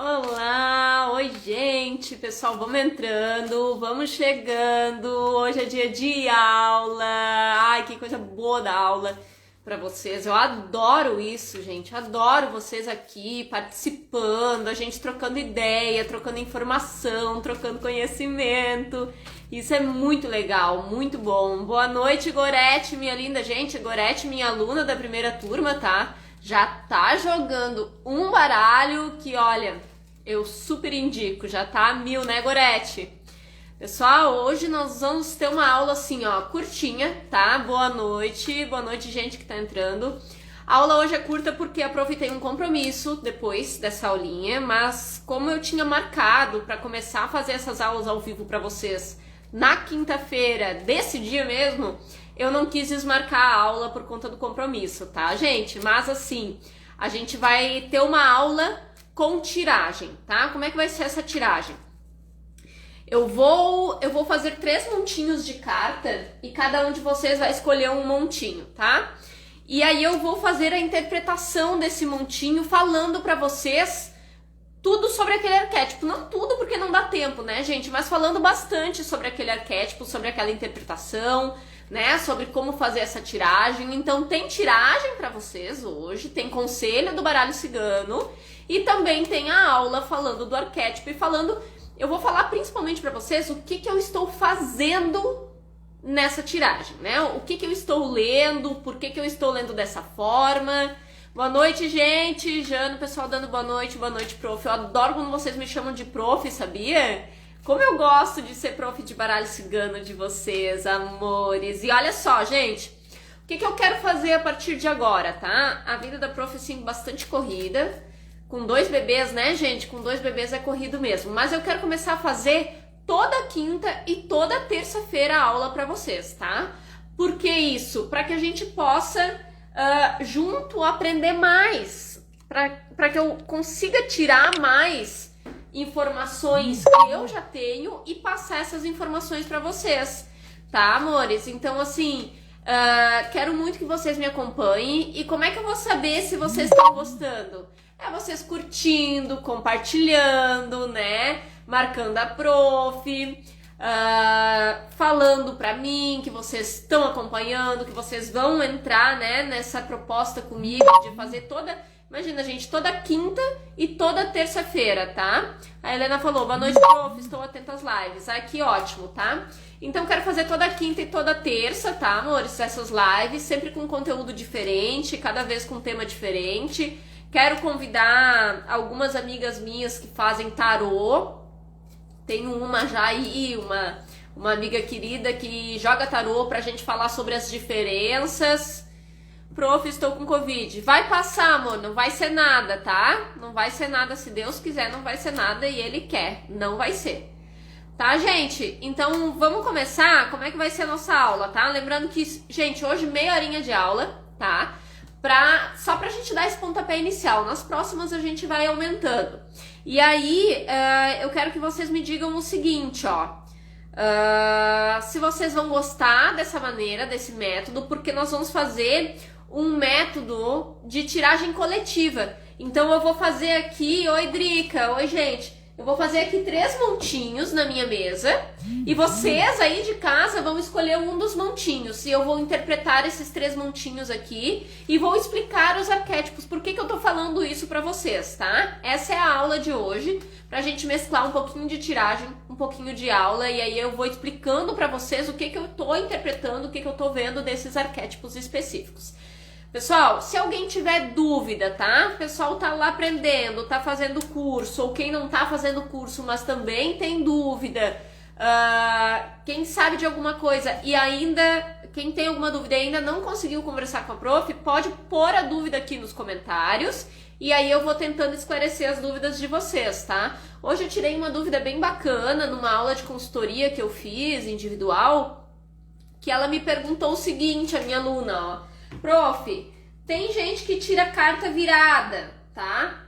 Olá, oi gente, pessoal, vamos entrando, vamos chegando, hoje é dia de aula, ai que coisa boa da aula pra vocês, eu adoro isso gente, adoro vocês aqui participando, a gente trocando ideia, trocando informação, trocando conhecimento, isso é muito legal, muito bom. Boa noite Gorete, minha linda gente, Gorete, minha aluna da primeira turma, tá? Já tá jogando um baralho que, olha, eu super indico, já tá a 1000, né, Gorete? Pessoal, hoje nós vamos ter uma aula assim, ó, curtinha, tá? Boa noite, gente que tá entrando. A aula hoje é curta porque a prof tem um compromisso depois dessa aulinha, mas como eu tinha marcado para começar a fazer essas aulas ao vivo para vocês na quinta-feira desse dia mesmo, eu não quis desmarcar a aula por conta do compromisso, tá, gente? Mas assim, a gente vai ter uma aula com tiragem, tá? Como é que vai ser essa tiragem? Eu vou fazer 3 montinhos de carta e cada um de vocês vai escolher um montinho, tá? E aí eu vou fazer a interpretação desse montinho falando pra vocês tudo sobre aquele arquétipo. Não tudo porque não dá tempo, né, gente? Mas falando bastante sobre aquele arquétipo, sobre aquela interpretação, né, sobre como fazer essa tiragem. Então tem tiragem para vocês hoje, tem conselho do baralho cigano e também tem a aula falando do arquétipo e falando, eu vou falar principalmente para vocês o que eu estou fazendo nessa tiragem, né? O que eu estou lendo, por que eu estou lendo dessa forma. Boa noite, gente. Jano, pessoal dando boa noite, prof. Eu adoro quando vocês me chamam de prof, sabia? Como eu gosto de ser prof de baralho cigano de vocês, amores. E olha só, gente, o que eu quero fazer a partir de agora, tá? A vida da prof, assim, bastante corrida. Com 2 bebês, né, gente? Com 2 bebês é corrido mesmo. Mas eu quero começar a fazer toda quinta e toda terça-feira a aula pra vocês, tá? Por que isso? Para que a gente possa, junto, aprender mais. Para que eu consiga tirar mais informações que eu já tenho e passar essas informações para vocês, tá, amores? Então, assim, quero muito que vocês me acompanhem. E como é que eu vou saber se vocês estão gostando? É vocês curtindo, compartilhando, né? Marcando a prof, falando pra mim que vocês estão acompanhando, que vocês vão entrar, né, nessa proposta comigo de fazer imagina, gente, toda quinta e toda terça-feira, tá? A Helena falou, boa noite, prof, estou atenta às lives. Ai, que ótimo, tá? Então, quero fazer toda quinta e toda terça, tá, amores? Essas lives, sempre com conteúdo diferente, cada vez com um tema diferente. Quero convidar algumas amigas minhas que fazem tarô. Tenho uma já aí, uma amiga querida que joga tarô pra gente falar sobre as diferenças. Prof, estou com Covid. Vai passar, amor, não vai ser nada, tá? Não vai ser nada, se Deus quiser, não vai ser nada e Ele quer, não vai ser. Tá, gente? Então, vamos começar? Como é que vai ser a nossa aula, tá? Lembrando que, gente, hoje meia horinha de aula, tá? Só pra gente dar esse pontapé inicial. Nas próximas a gente vai aumentando. E aí, eu quero que vocês me digam o seguinte, ó. Se vocês vão gostar dessa maneira, desse método, porque nós vamos fazer um método de tiragem coletiva. Então eu vou fazer aqui, oi Drica, oi gente, eu vou fazer aqui 3 montinhos na minha mesa e vocês aí de casa vão escolher um dos montinhos e eu vou interpretar esses 3 montinhos aqui e vou explicar os arquétipos, por que eu tô falando isso pra vocês, tá? Essa é a aula de hoje, pra gente mesclar um pouquinho de tiragem, um pouquinho de aula e aí eu vou explicando pra vocês o que eu tô interpretando, o que eu tô vendo desses arquétipos específicos. Pessoal, se alguém tiver dúvida, tá? O pessoal tá lá aprendendo, tá fazendo curso, ou quem não tá fazendo curso, mas também tem dúvida, quem sabe de alguma coisa e ainda, quem tem alguma dúvida e ainda não conseguiu conversar com a prof, pode pôr a dúvida aqui nos comentários e aí eu vou tentando esclarecer as dúvidas de vocês, tá? Hoje eu tirei uma dúvida bem bacana numa aula de consultoria que eu fiz, individual, que ela me perguntou o seguinte, a minha aluna, ó. Prof, tem gente que tira carta virada, tá?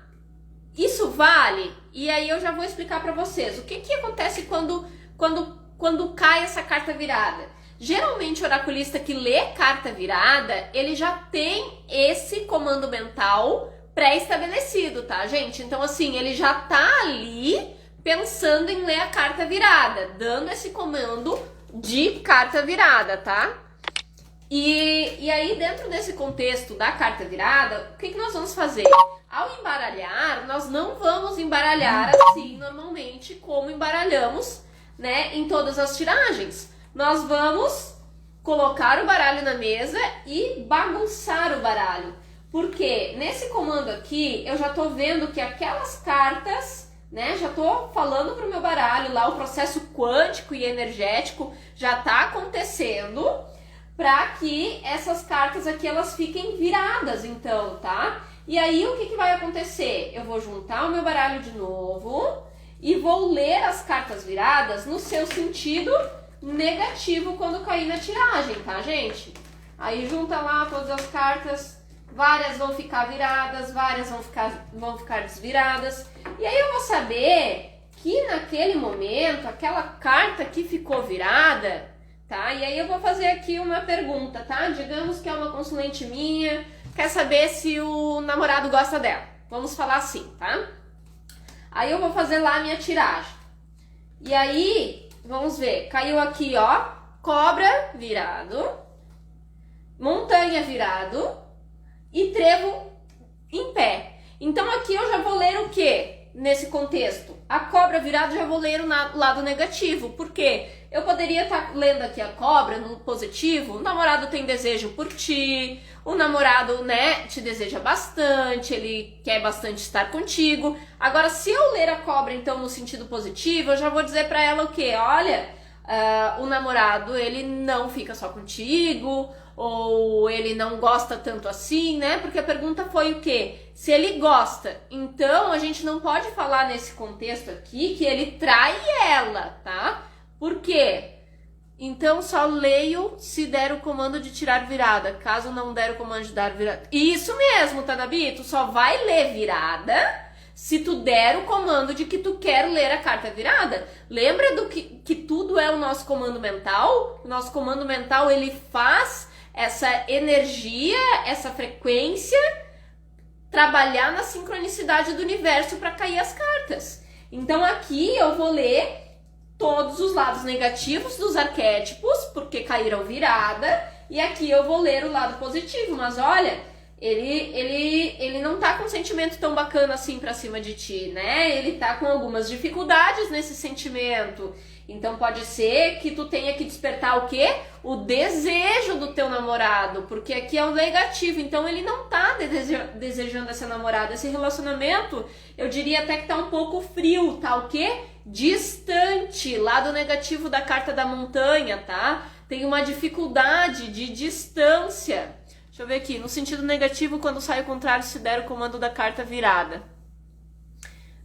Isso vale? E aí eu já vou explicar pra vocês. O que acontece quando cai essa carta virada? Geralmente o oraculista que lê carta virada, ele já tem esse comando mental pré-estabelecido, tá, gente? Então, assim, ele já tá ali pensando em ler a carta virada, dando esse comando de carta virada, tá? E aí, dentro desse contexto da carta virada, o que nós vamos fazer? Ao embaralhar, nós não vamos embaralhar assim, normalmente, como embaralhamos, né, em todas as tiragens. Nós vamos colocar o baralho na mesa e bagunçar o baralho. Porque nesse comando aqui, eu já tô vendo que aquelas cartas, né, já tô falando pro meu baralho lá, o processo quântico e energético já tá acontecendo para que essas cartas aqui, elas fiquem viradas, então, tá? E aí, o que vai acontecer? Eu vou juntar o meu baralho de novo e vou ler as cartas viradas no seu sentido negativo quando cair na tiragem, tá, gente? Aí, junta lá todas as cartas, várias vão ficar viradas, várias vão ficar desviradas. E aí, eu vou saber que naquele momento, aquela carta que ficou virada, tá? E aí, eu vou fazer aqui uma pergunta, tá? Digamos que é uma consulente minha, quer saber se o namorado gosta dela. Vamos falar assim, tá? Aí eu vou fazer lá a minha tiragem. E aí, vamos ver. Caiu aqui, ó. Cobra virado. Montanha virado. E trevo em pé. Então aqui eu já vou ler o quê? Nesse contexto. A cobra virada já vou ler o lado negativo. Por quê? Eu poderia estar lendo aqui a cobra no positivo. O namorado tem desejo por ti. O namorado, né, te deseja bastante. Ele quer bastante estar contigo. Agora, se eu ler a cobra, então, no sentido positivo, eu já vou dizer pra ela o quê? Olha, o namorado, ele não fica só contigo. Ou ele não gosta tanto assim, né? Porque a pergunta foi o quê? Se ele gosta. Então, a gente não pode falar nesse contexto aqui que ele trai ela, tá? Por quê? Então, só leio se der o comando de tirar virada. Caso não der o comando de dar virada. Isso mesmo, Tanabi. Tu só vai ler virada se tu der o comando de que tu quer ler a carta virada. Lembra do que tudo é o nosso comando mental? O nosso comando mental, ele faz essa energia, essa frequência, trabalhar na sincronicidade do universo para cair as cartas. Então aqui eu vou ler todos os lados negativos dos arquétipos, porque caíram virada, e aqui eu vou ler o lado positivo, mas olha, ele não tá com um sentimento tão bacana assim pra cima de ti, né? Ele tá com algumas dificuldades nesse sentimento. Então pode ser que tu tenha que despertar o quê? O desejo do teu namorado, porque aqui é o negativo, então ele não tá desejando essa namorada. Esse relacionamento, eu diria até que tá um pouco frio, tá o quê? Distante, lado negativo da carta da montanha, tá? Tem uma dificuldade de distância. Deixa eu ver aqui, no sentido negativo, quando sai o contrário, se der o comando da carta virada.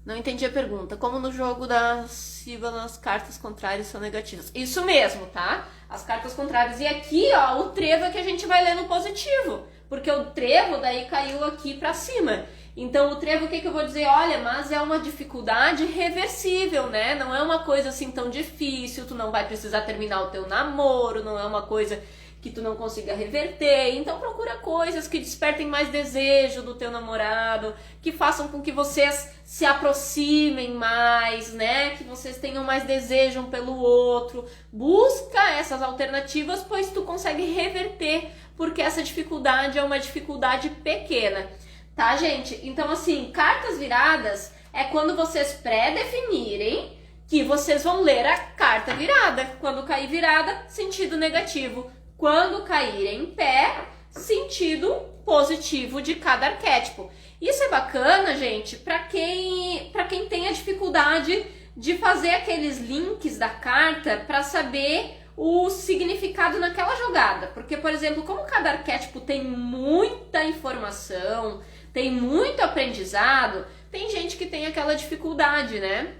Não entendi a pergunta. Como no jogo da Síbala, as cartas contrárias são negativas. Isso mesmo, tá? As cartas contrárias. E aqui, ó, o trevo é que a gente vai ler no positivo. Porque o trevo daí caiu aqui pra cima. Então, o trevo, o que eu vou dizer? Olha, mas é uma dificuldade reversível, né? Não é uma coisa assim tão difícil. Tu não vai precisar terminar o teu namoro. Não é uma coisa que tu não consiga reverter. Então procura coisas que despertem mais desejo do teu namorado, que façam com que vocês se aproximem mais, né? Que vocês tenham mais desejo um pelo outro. Busca essas alternativas, pois tu consegue reverter, porque essa dificuldade é uma dificuldade pequena, tá, gente? Então, assim, cartas viradas é quando vocês pré-definirem que vocês vão ler a carta virada. Quando cair virada, sentido negativo. Quando cair em pé, sentido positivo de cada arquétipo. Isso é bacana, gente, para quem tem a dificuldade de fazer aqueles links da carta para saber o significado naquela jogada. Porque, por exemplo, como cada arquétipo tem muita informação, tem muito aprendizado, tem gente que tem aquela dificuldade, né?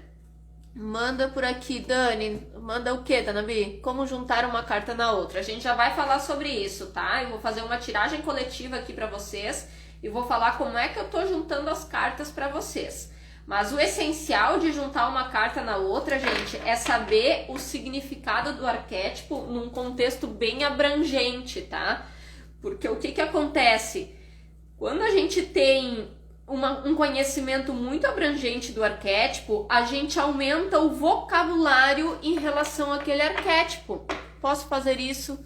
Manda por aqui, Dani. Manda o que, Tanabi? Como juntar uma carta na outra? A gente já vai falar sobre isso, tá? Eu vou fazer uma tiragem coletiva aqui pra vocês e vou falar como é que eu tô juntando as cartas pra vocês. Mas o essencial de juntar uma carta na outra, gente, é saber o significado do arquétipo num contexto bem abrangente, tá? Porque o que acontece? Quando a gente tem um conhecimento muito abrangente do arquétipo, a gente aumenta o vocabulário em relação àquele arquétipo. Posso fazer isso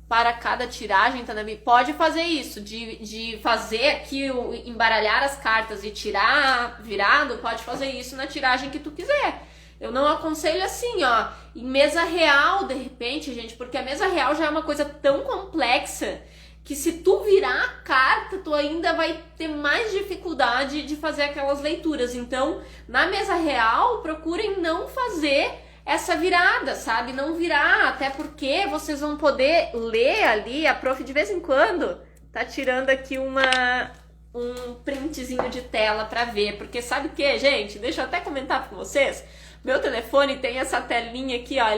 para cada tiragem, Tanabi? Pode fazer isso, de fazer aqui, embaralhar as cartas e tirar virado, pode fazer isso na tiragem que tu quiser. Eu não aconselho assim, ó, em mesa real, de repente, gente, porque a mesa real já é uma coisa tão complexa que se tu virar a carta, tu ainda vai ter mais dificuldade de fazer aquelas leituras. Então, na mesa real, procurem não fazer essa virada, sabe? Não virar, até porque vocês vão poder ler ali, a prof de vez em quando tá tirando aqui um printzinho de tela pra ver, porque sabe o que, gente? Deixa eu até comentar com vocês. Meu telefone tem essa telinha aqui, ó,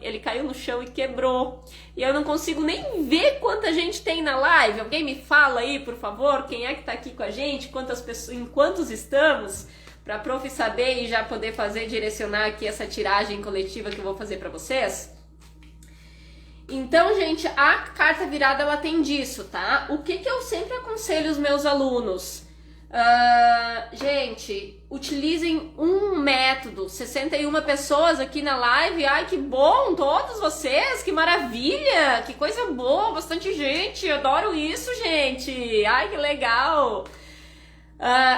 ele caiu no chão e quebrou. E eu não consigo nem ver quanta gente tem na live. Alguém me fala aí, por favor, quem é que tá aqui com a gente, quantas pessoas, em quantos estamos, pra prof saber e já poder direcionar aqui essa tiragem coletiva que eu vou fazer pra vocês. Então, gente, a carta virada, ela tem disso, tá? O que eu sempre aconselho os meus alunos? Gente, utilizem um método. 61 pessoas aqui na live. Ai, que bom, todos vocês, que maravilha, que coisa boa, bastante gente, adoro isso, gente. Ai, que legal.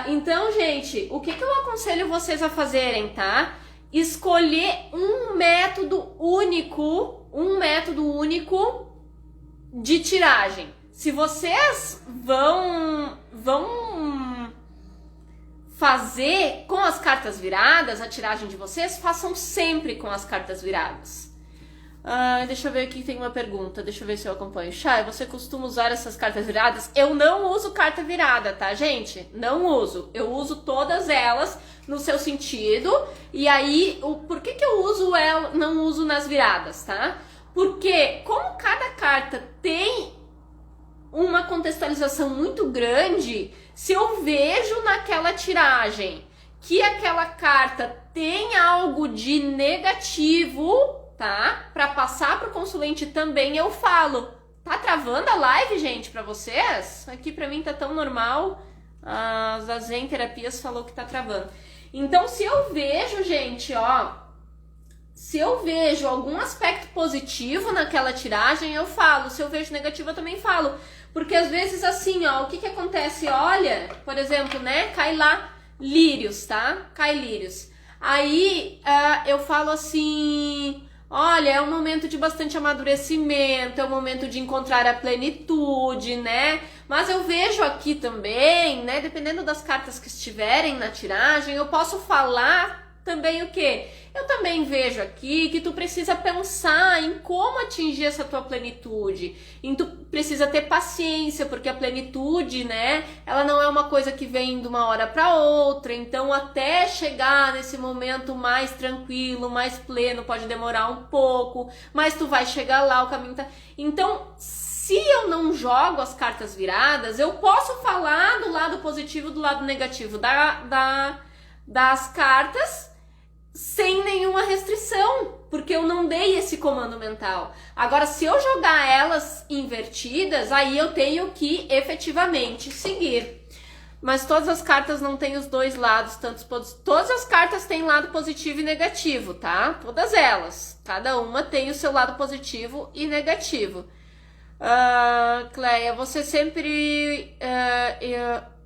Então, gente, o que eu aconselho vocês a fazerem, tá? Escolher um método único de tiragem. Se vocês vão fazer com as cartas viradas a tiragem de vocês, façam sempre com as cartas viradas. Deixa eu ver aqui, tem uma pergunta, deixa eu ver se eu acompanho. Chay, você costuma usar essas cartas viradas? Eu não uso carta virada, tá, gente? Não uso. Eu uso todas elas no seu sentido. E aí, por que eu uso ela, não uso nas viradas, tá? Porque como cada carta tem uma contextualização muito grande, se eu vejo naquela tiragem que aquela carta tem algo de negativo, tá? Para passar pro consulente também, eu falo. Tá travando a live, gente, pra vocês? Aqui pra mim tá tão normal. A Zen Terapias falou que tá travando. Então, se eu vejo, gente, ó, se eu vejo algum aspecto positivo naquela tiragem, eu falo. Se eu vejo negativo, eu também falo. Porque às vezes, assim, ó, o que acontece? Olha, por exemplo, né, cai lá lírios, tá? Cai lírios. Aí, eu falo assim... Olha, é um momento de bastante amadurecimento, é um momento de encontrar a plenitude, né? Mas eu vejo aqui também, né? Dependendo das cartas que estiverem na tiragem, eu posso falar também o quê? Eu também vejo aqui que tu precisa pensar em como atingir essa tua plenitude. E tu precisa ter paciência, porque a plenitude, né? Ela não é uma coisa que vem de uma hora para outra. Então, até chegar nesse momento mais tranquilo, mais pleno, pode demorar um pouco. Mas tu vai chegar lá, o caminho tá... Então, se eu não jogo as cartas viradas, eu posso falar do lado positivo, do lado negativo das cartas, sem nenhuma restrição, porque eu não dei esse comando mental. Agora, se eu jogar elas invertidas, aí eu tenho que efetivamente seguir. Mas todas as cartas não têm os dois lados, todas as cartas têm lado positivo e negativo, tá? Todas elas. Cada uma tem o seu lado positivo e negativo. Cleia, você sempre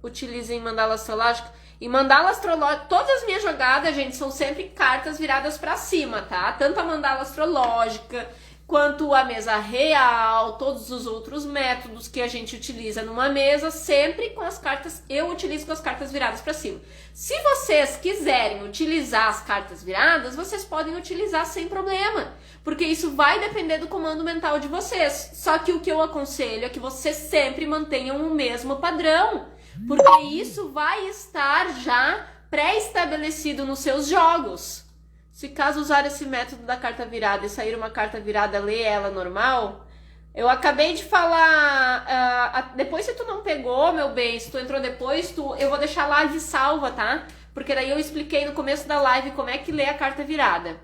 utiliza em mandala astrológica? E mandala astrológica, todas as minhas jogadas, gente, são sempre cartas viradas pra cima, tá? Tanto a mandala astrológica, quanto a mesa real, todos os outros métodos que a gente utiliza numa mesa, sempre com as cartas, eu utilizo com as cartas viradas pra cima. Se vocês quiserem utilizar as cartas viradas, vocês podem utilizar sem problema, porque isso vai depender do comando mental de vocês. Só que o que eu aconselho é que vocês sempre mantenham o mesmo padrão, porque isso vai estar já pré-estabelecido nos seus jogos. Se caso usar esse método da carta virada e sair uma carta virada, ler ela normal, eu acabei de falar, depois se tu não pegou, meu bem, se tu entrou depois, eu vou deixar a live salva, tá? Porque daí eu expliquei no começo da live como é que lê a carta virada.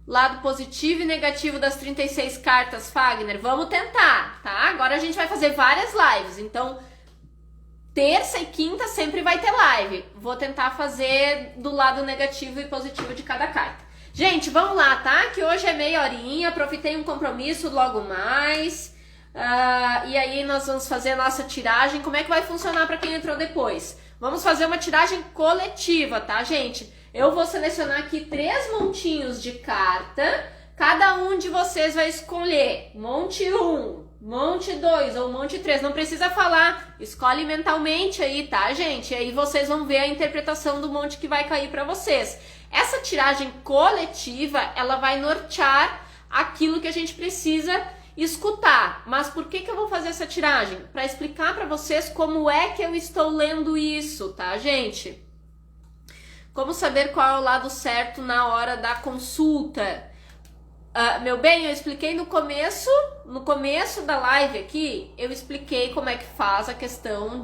Lado positivo e negativo das 36 cartas, Fagner, vamos tentar, tá? Agora a gente vai fazer várias lives, então... Terça e quinta sempre vai ter live. Vou tentar fazer do lado negativo e positivo de cada carta. Gente, vamos lá, tá? Que hoje é meia horinha, aproveitei um compromisso logo mais. E aí nós vamos fazer a nossa tiragem. Como é que vai funcionar para quem entrou depois? Vamos fazer uma tiragem coletiva, tá, gente? Eu vou selecionar aqui 3 montinhos de carta. Cada um de vocês vai escolher monte 1, monte 2 ou monte 3. Não precisa falar, escolhe mentalmente aí, tá, gente? E aí vocês vão ver a interpretação do monte que vai cair para vocês. Essa tiragem coletiva, ela vai nortear aquilo que a gente precisa escutar. Mas por que eu vou fazer essa tiragem? Para explicar para vocês como é que eu estou lendo isso, tá, gente? Como saber qual é o lado certo na hora da consulta. Meu bem, eu expliquei no começo da live aqui, eu expliquei como é que faz a questão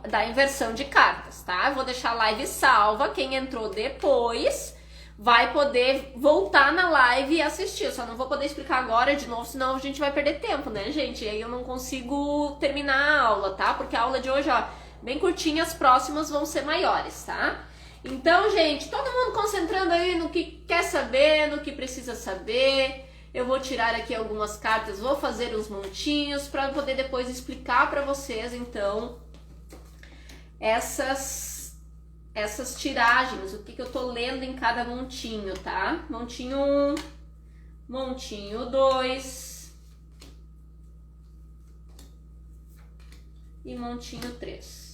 da inversão de cartas, tá? Eu vou deixar a live salva, quem entrou depois vai poder voltar na live e assistir. Eu só não vou poder explicar agora de novo, senão a gente vai perder tempo, né, gente? E aí eu não consigo terminar a aula, tá? Porque a aula de hoje, ó, bem curtinha, as próximas vão ser maiores, tá? Então, gente, todo mundo concentrando aí no que quer saber, no que precisa saber. Eu vou tirar aqui algumas cartas, vou fazer uns montinhos para poder depois explicar para vocês, então, essas tiragens, o que eu tô lendo em cada montinho, tá? Montinho 1, montinho 2 e montinho 3.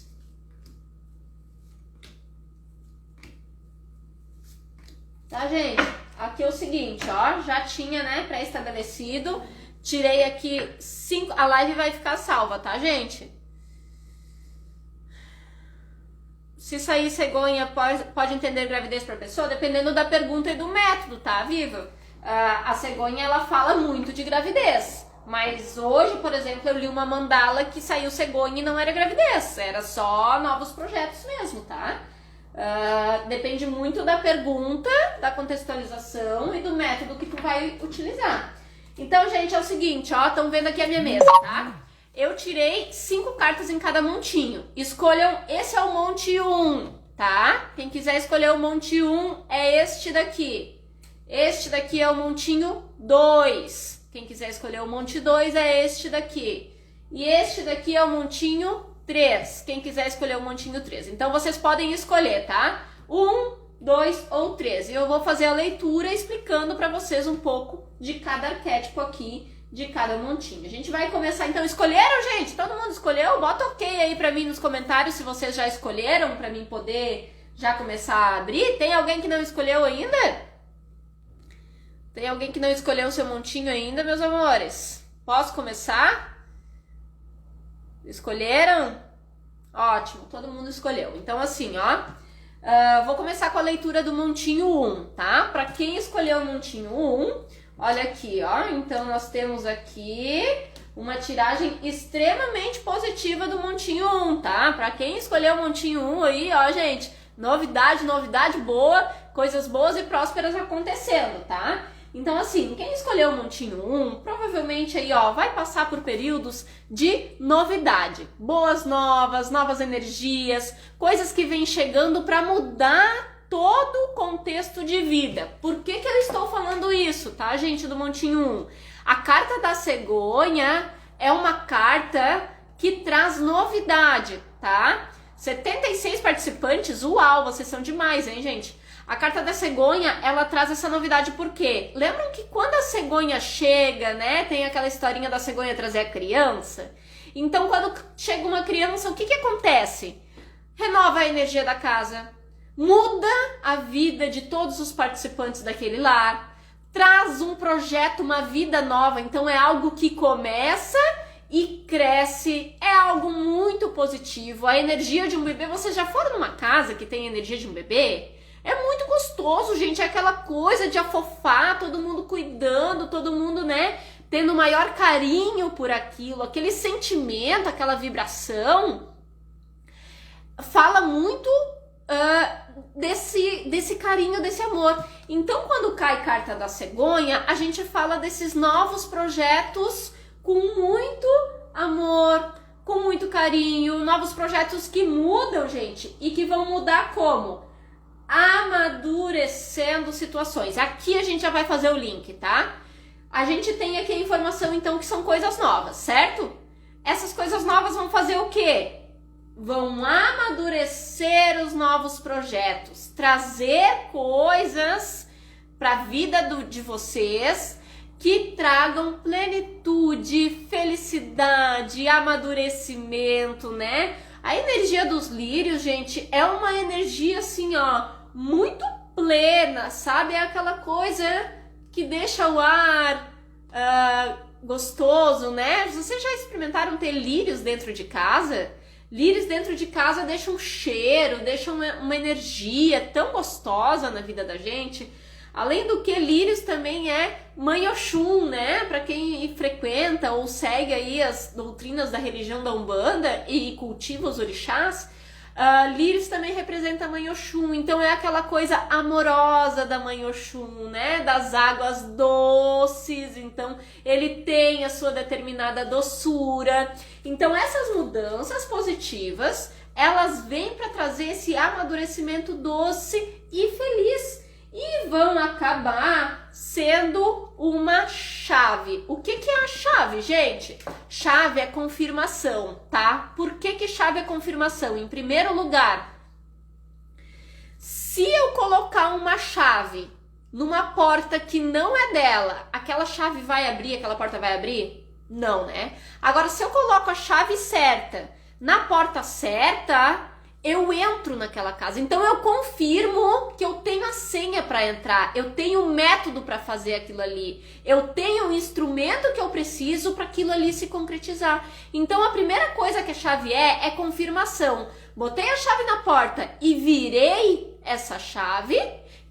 Tá, gente? Aqui é o seguinte, ó, já tinha, né, pré-estabelecido, tirei aqui 5, a live vai ficar salva, tá, gente? Se sair cegonha, pode entender gravidez para pessoa, dependendo da pergunta e do método, tá, Viva? A cegonha, ela fala muito de gravidez, mas hoje, por exemplo, eu li uma mandala que saiu cegonha e não era gravidez, era só novos projetos mesmo, tá? Depende muito da pergunta, da contextualização e do método que tu vai utilizar. Então, gente, é o seguinte, ó, estão vendo aqui a minha mesa, tá? Eu tirei 5 cartas em cada montinho. Escolham, esse é o monte 1, tá? Quem quiser escolher o monte 1 é este daqui. Este daqui é o montinho 2. Quem quiser escolher o monte 2 é este daqui. E este daqui é o montinho 3. Quem quiser escolher o montinho 3. Então, vocês podem escolher, tá? 1, 2 ou 3. E eu vou fazer a leitura explicando para vocês um pouco de cada arquétipo aqui, de cada montinho. A gente vai começar, então, escolheram, gente? Todo mundo escolheu? Bota ok aí pra mim nos comentários se vocês já escolheram, pra mim poder já começar a abrir. Tem alguém que não escolheu ainda? Tem alguém que não escolheu o seu montinho ainda, meus amores? Posso começar? Escolheram? Ótimo, todo mundo escolheu. Então, assim, ó, vou começar com a leitura do montinho 1, tá? Pra quem escolheu o montinho 1, olha aqui, ó, então nós temos aqui uma tiragem extremamente positiva do montinho 1, tá? Pra quem escolheu o montinho 1 aí, ó, gente, novidade, novidade boa, coisas boas e prósperas acontecendo, tá? Então, assim, quem escolheu o montinho 1, provavelmente aí, ó, vai passar por períodos de novidade. Boas novas, novas energias, coisas que vêm chegando pra mudar todo o contexto de vida. Por que eu estou falando isso, tá, gente, do montinho 1? A carta da cegonha é uma carta que traz novidade, tá? 76 participantes, uau, vocês são demais, hein, gente? A carta da cegonha, ela traz essa novidade por quê? Lembram que quando a cegonha chega, né, tem aquela historinha da cegonha trazer a criança? Então, quando chega uma criança, o que acontece? Renova a energia da casa, muda a vida de todos os participantes daquele lar, traz um projeto, uma vida nova, então é algo que começa e cresce, é algo muito positivo. A energia de um bebê, vocês já foram numa casa que tem energia de um bebê? É muito gostoso, gente, é aquela coisa de afofar, todo mundo cuidando, todo mundo, né, tendo maior carinho por aquilo, aquele sentimento, aquela vibração, fala muito desse carinho, desse amor. Então, quando cai carta da cegonha, a gente fala desses novos projetos com muito amor, com muito carinho, novos projetos que mudam, gente, e que vão mudar como? Amadurecendo situações. Aqui a gente já vai fazer o link, tá? A gente tem aqui a informação, então, que são coisas novas, certo? Essas coisas novas vão fazer o quê? Vão amadurecer os novos projetos, trazer coisas para a vida de vocês que tragam plenitude, felicidade, amadurecimento, né? A energia dos lírios, gente, é uma energia assim, ó, muito plena, sabe? É aquela coisa que deixa o ar gostoso, né? Vocês já experimentaram ter lírios dentro de casa? Lírios dentro de casa deixam um cheiro, deixam uma energia tão gostosa na vida da gente. Além do que, lírios também é Mãe Oxum, né? Para quem frequenta ou segue aí as doutrinas da religião da Umbanda e cultiva os orixás, lírios também representa a Mãe Oxum. Então é aquela coisa amorosa da Mãe Oxum, né? Das águas doces. Então ele tem a sua determinada doçura. Então essas mudanças positivas, elas vêm para trazer esse amadurecimento doce e feliz. E vão acabar sendo uma chave. O que é a chave, gente? Chave é confirmação, tá? Por que chave é confirmação? Em primeiro lugar, se eu colocar uma chave numa porta que não é dela, aquela chave vai abrir, aquela porta vai abrir? Não, né? Agora, se eu coloco a chave certa na porta certa, eu entro naquela casa. Então eu confirmo que eu tenho a senha para entrar, eu tenho um método para fazer aquilo ali, eu tenho um instrumento que eu preciso para aquilo ali se concretizar. Então a primeira coisa que a chave é confirmação. Botei a chave na porta e virei essa chave,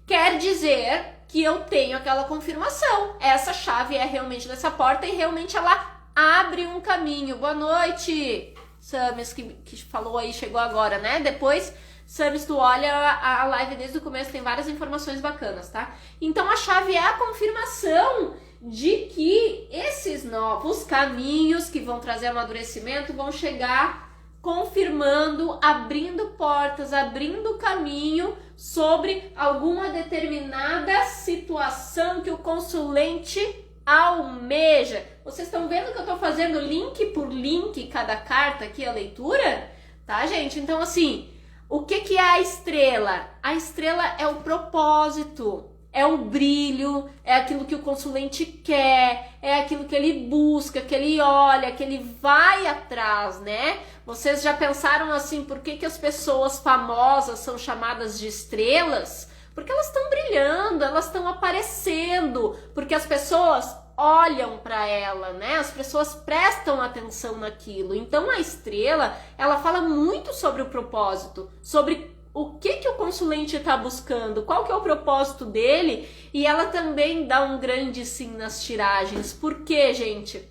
quer dizer que eu tenho aquela confirmação. Essa chave é realmente dessa porta e realmente ela abre um caminho. Boa noite, Samis, que falou aí, chegou agora, né? Depois, Samis, tu olha a live desde o começo, tem várias informações bacanas, tá? Então a chave é a confirmação de que esses novos caminhos que vão trazer amadurecimento vão chegar confirmando, abrindo portas, abrindo caminho sobre alguma determinada situação que o consulente almeja. Vocês estão vendo que eu tô fazendo link por link cada carta aqui, a leitura? Tá, gente? Então, assim, o que é a estrela? A estrela é o propósito, é o brilho, é aquilo que o consulente quer, é aquilo que ele busca, que ele olha, que ele vai atrás, né? Vocês já pensaram assim, por que as pessoas famosas são chamadas de estrelas? Porque elas estão brilhando, elas estão aparecendo, porque as pessoas olham para ela, né? As pessoas prestam atenção naquilo. Então a estrela, ela fala muito sobre o propósito, sobre o que o consulente está buscando, qual que é o propósito dele, e ela também dá um grande sim nas tiragens. Por quê, gente?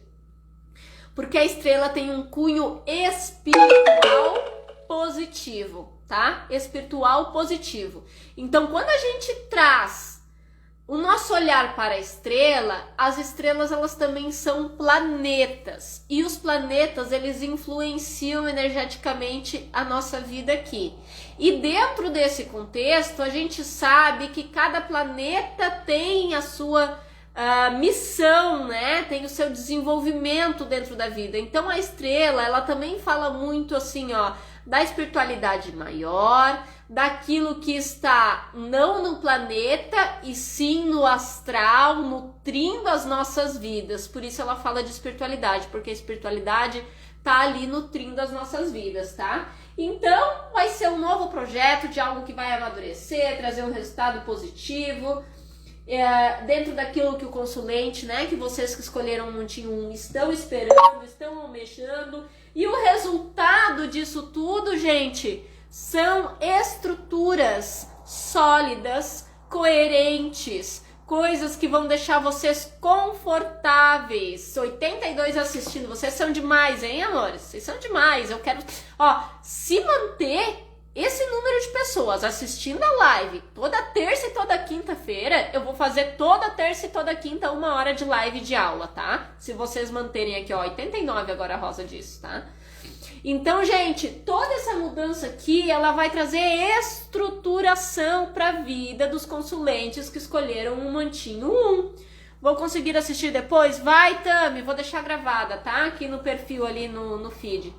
Porque a estrela tem um cunho espiritual positivo, tá? Espiritual positivo. Então, quando a gente traz o nosso olhar para a estrela, as estrelas elas também são planetas. E os planetas, eles influenciam energeticamente a nossa vida aqui. E dentro desse contexto, a gente sabe que cada planeta tem a sua missão, né? Tem o seu desenvolvimento dentro da vida. Então, a estrela, ela também fala muito assim, ó, da espiritualidade maior, daquilo que está não no planeta e sim no astral, nutrindo as nossas vidas. Por isso ela fala de espiritualidade, porque a espiritualidade tá ali nutrindo as nossas vidas, tá? Então vai ser um novo projeto de algo que vai amadurecer, trazer um resultado positivo, dentro daquilo que o consulente, né, que vocês que escolheram o Montinho 1 estão esperando, estão almejando. E o resultado disso tudo, gente, são estruturas sólidas, coerentes, coisas que vão deixar vocês confortáveis. 82 assistindo, vocês são demais, hein, amores? Vocês são demais. Eu quero, ó, se manter esse número de pessoas assistindo a live toda terça e toda quinta-feira, eu vou fazer toda terça e toda quinta 1 hora de live de aula, tá? Se vocês manterem aqui, ó, 89 agora a Rosa disse, tá? Então, gente, toda essa mudança aqui, ela vai trazer estruturação para a vida dos consulentes que escolheram o Mantinho 1. Vou conseguir assistir depois? Vai, Tami, vou deixar gravada, tá? Aqui no perfil ali no feed.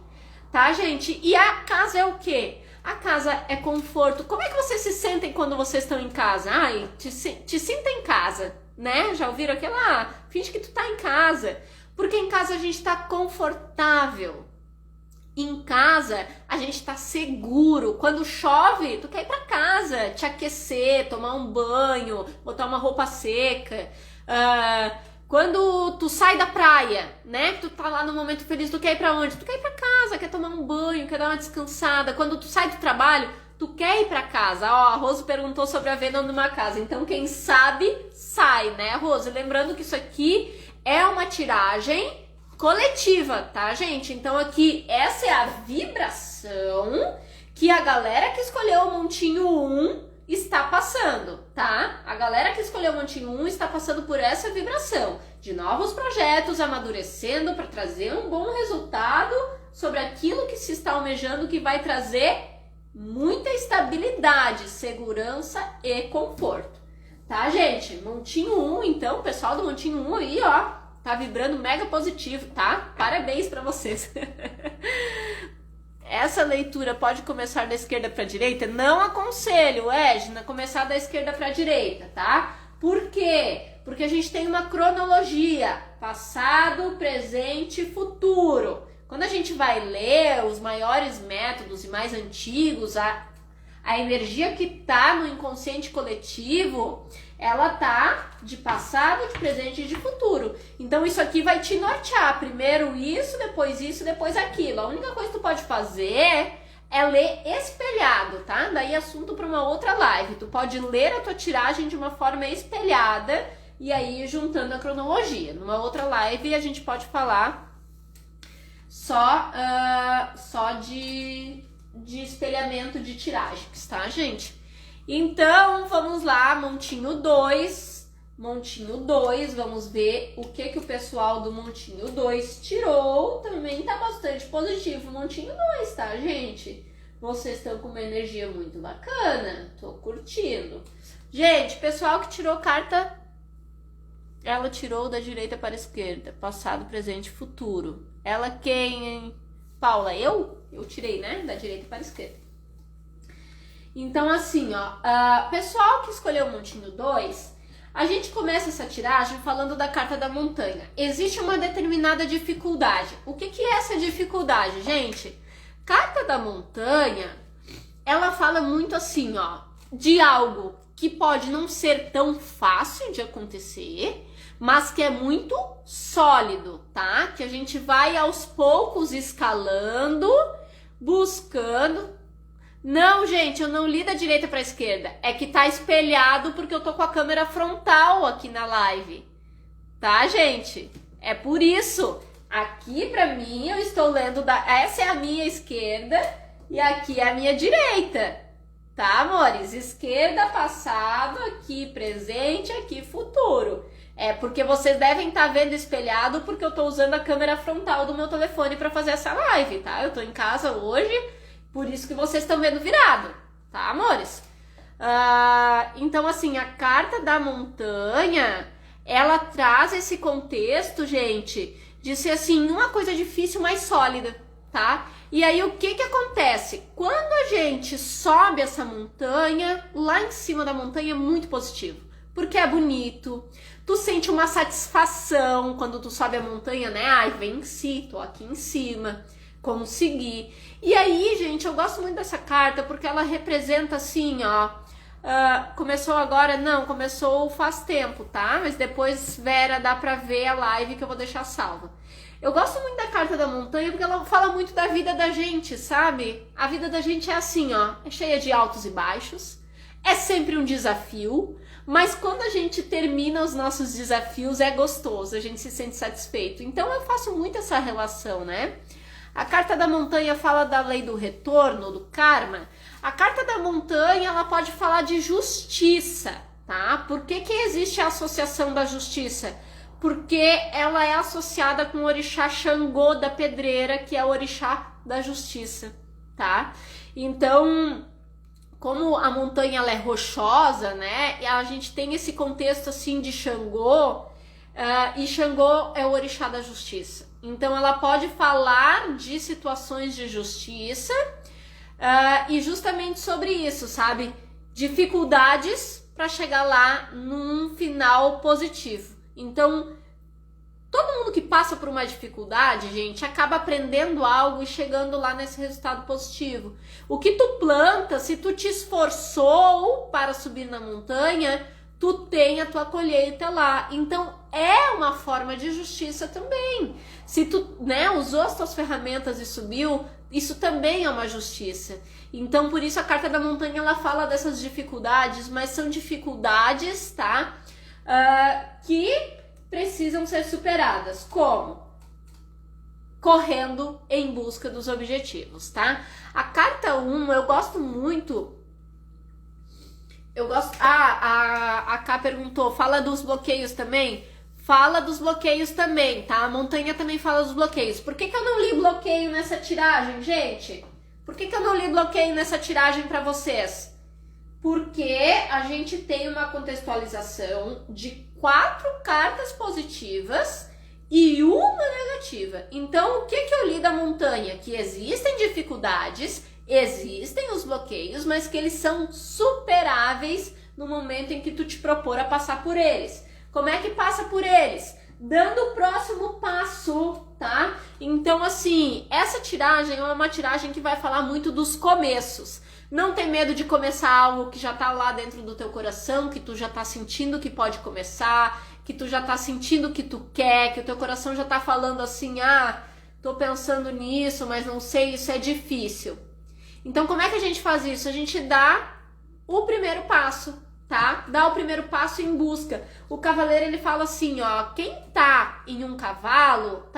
Tá, gente? E a casa é o quê? A casa é conforto. Como é que vocês se sentem quando vocês estão em casa? Ai, te sinta em casa, né? Já ouviram aquilo? Ah, finge que tu tá em casa. Porque em casa a gente tá confortável. Em casa a gente tá seguro. Quando chove, tu quer ir pra casa, te aquecer, tomar um banho, botar uma roupa seca. Quando tu sai da praia, né? Tu tá lá no momento feliz, tu quer ir pra onde? Tu quer ir pra casa, quer tomar um banho, quer dar uma descansada. Quando tu sai do trabalho, tu quer ir pra casa. Ó, a Rose perguntou sobre a venda numa casa. Então quem sabe, sai, né, Rose? Lembrando que isso aqui é uma tiragem coletiva, tá, gente? Então aqui, essa é a vibração que a galera que escolheu o Montinho 1 está passando, tá? A galera que escolheu o Montinho 1 está passando por essa vibração de novos projetos, amadurecendo para trazer um bom resultado sobre aquilo que se está almejando, que vai trazer muita estabilidade, segurança e conforto, tá, gente? Montinho 1, então, o pessoal do Montinho 1 aí, ó, tá vibrando mega positivo, tá? Parabéns para vocês. Essa leitura pode começar da esquerda para a direita? Não aconselho, Edna, começar da esquerda para a direita, tá? Por quê? Porque a gente tem uma cronologia, passado, presente e futuro. Quando a gente vai ler os maiores métodos e mais antigos, a energia que tá no inconsciente coletivo, ela tá de passado, de presente e de futuro. Então isso aqui vai te nortear. Primeiro isso, depois aquilo. A única coisa que tu pode fazer é ler espelhado, tá? Daí assunto para uma outra live. Tu pode ler a tua tiragem de uma forma espelhada e aí juntando a cronologia. Numa outra live a gente pode falar só de espelhamento de tiragens, tá, gente? Então, vamos lá, Montinho 2, vamos ver o que o pessoal do Montinho 2 tirou. Também tá bastante positivo o Montinho 2, tá, gente? Vocês estão com uma energia muito bacana, tô curtindo. Gente, pessoal que tirou carta, ela tirou da direita para a esquerda, passado, presente, futuro. Ela quem, hein? Paula, eu? Eu tirei, né? Da direita para a esquerda. Então, assim, ó, pessoal que escolheu o Montinho 2, a gente começa essa tiragem falando da carta da montanha. Existe uma determinada dificuldade. O que é essa dificuldade, gente? Carta da montanha, ela fala muito assim, ó, de algo que pode não ser tão fácil de acontecer, mas que é muito sólido, tá? Que a gente vai aos poucos escalando, buscando. Não, gente, eu não li da direita para a esquerda. É que tá espelhado porque eu tô com a câmera frontal aqui na live. Tá, gente? É por isso. Aqui para mim eu estou lendo essa é a minha esquerda e aqui é a minha direita. Tá, amores? Esquerda, passado, aqui presente, aqui futuro. É porque vocês devem estar vendo espelhado porque eu tô usando a câmera frontal do meu telefone para fazer essa live, tá? Eu tô em casa hoje. Por isso que vocês estão vendo virado, tá, amores? Então, assim, a carta da montanha, ela traz esse contexto, gente, de ser, assim, uma coisa difícil, mas sólida, tá? E aí, o que acontece? Quando a gente sobe essa montanha, lá em cima da montanha é muito positivo, porque é bonito, tu sente uma satisfação quando tu sobe a montanha, né? Ai, venci, tô aqui em cima, consegui. E aí, gente, eu gosto muito dessa carta porque ela representa assim, ó, começou agora? Não, começou faz tempo, tá? Mas depois, Vera, dá pra ver a live que eu vou deixar salva. Eu gosto muito da carta da montanha porque ela fala muito da vida da gente, sabe? A vida da gente é assim, ó, é cheia de altos e baixos, é sempre um desafio, mas quando a gente termina os nossos desafios é gostoso, a gente se sente satisfeito. Então eu faço muito essa relação, né? A carta da montanha fala da lei do retorno, do karma. A carta da montanha, ela pode falar de justiça, tá? Por que existe a associação da justiça? porque ela é associada com o orixá Xangô da pedreira, que é o orixá da justiça, tá? Então, como a montanha ela é rochosa, né? A gente tem esse contexto assim de Xangô, e Xangô é o orixá da justiça. Então ela pode falar de situações de justiça e justamente sobre isso, sabe? Dificuldades para chegar lá num final positivo. Então, todo mundo que passa por uma dificuldade, gente, acaba aprendendo algo e chegando lá nesse resultado positivo. O que tu planta, se tu te esforçou para subir na montanha, tu tem a tua colheita lá. Então, é uma forma de justiça também. Se tu, né, usou as tuas ferramentas e subiu, isso também é uma justiça. Então, por isso a carta da montanha, ela fala dessas dificuldades, mas são dificuldades, tá? Que precisam ser superadas. Como? Correndo em busca dos objetivos, tá? A carta 1, eu gosto muito. A Ká perguntou, fala dos bloqueios também? Fala dos bloqueios também, tá? A montanha também fala dos bloqueios. Por que eu não li bloqueio nessa tiragem, gente? Por que eu não li bloqueio nessa tiragem pra vocês? Porque a gente tem uma contextualização de 4 cartas positivas e uma negativa. Então, o que eu li da montanha? Que existem dificuldades, existem os bloqueios, mas que eles são superáveis no momento em que tu te propor a passar por eles. Como é que passa por eles? Dando o próximo passo, tá? Então, assim, essa tiragem é uma tiragem que vai falar muito dos começos. Não tem medo de começar algo que já tá lá dentro do teu coração, que tu já tá sentindo que pode começar, que tu já tá sentindo que tu quer, que o teu coração já tá falando assim, tô pensando nisso, mas não sei, isso é difícil. Então, como é que a gente faz isso? A gente dá o primeiro passo, tá? Dá o primeiro passo em busca. O cavaleiro, ele fala assim, ó, quem tá em um cavalo